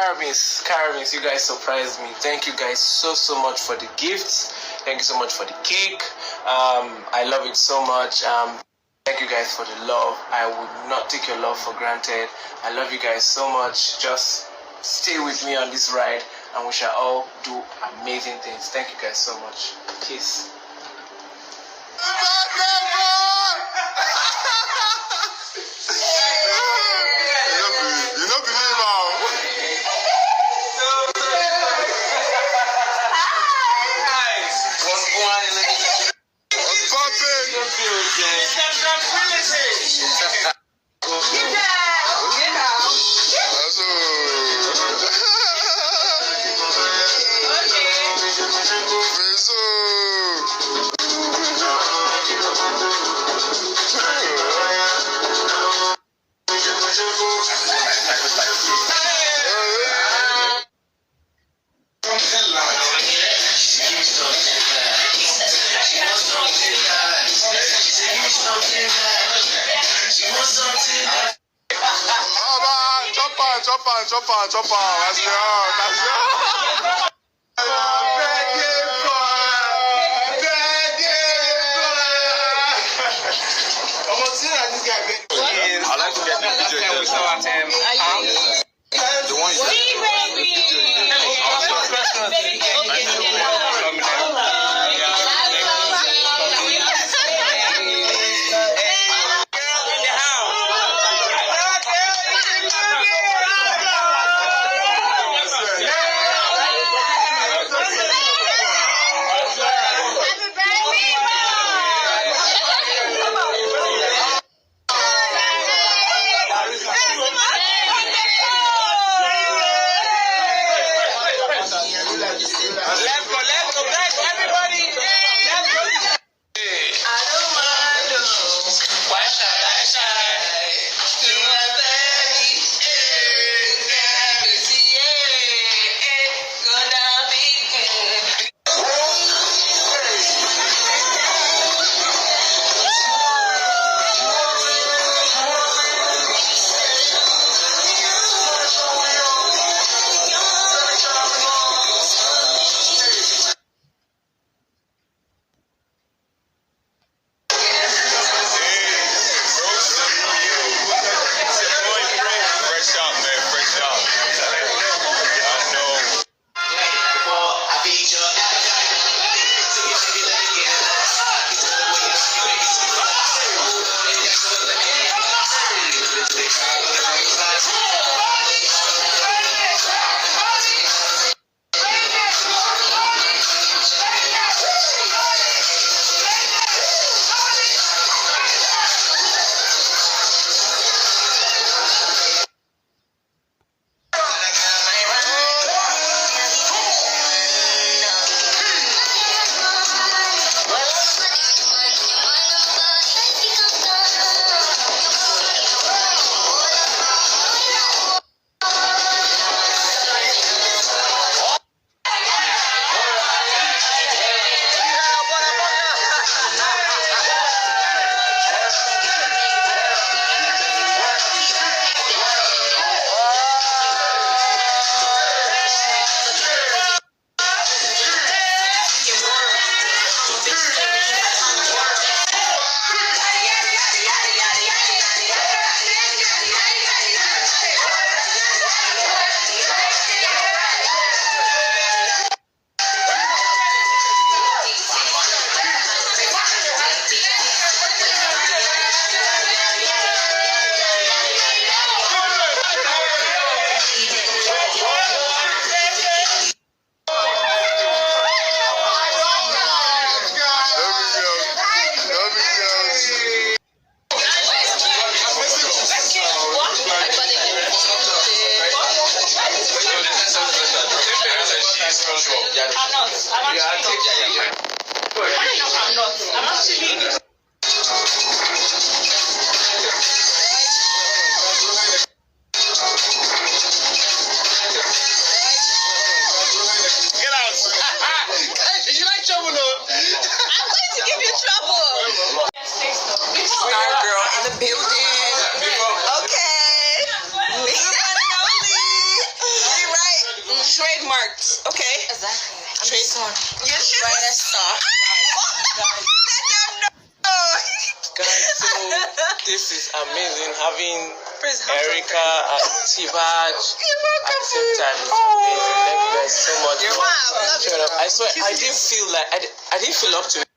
Carabins, you guys surprised me. Thank you guys so much for the gifts. Thank you so much for the cake. I love it so much. Thank you guys for the love. I would not take your love for granted. I love you guys so much. Just stay with me on this ride and we shall all do amazing things. Thank you guys so much. Peace. Chop on. That's your. I like to get the video. The one you Let's start. Guys, so this is amazing having Erica and Tibaj at the same time. It's amazing. Thank you guys so much. I swear I didn't feel up to it.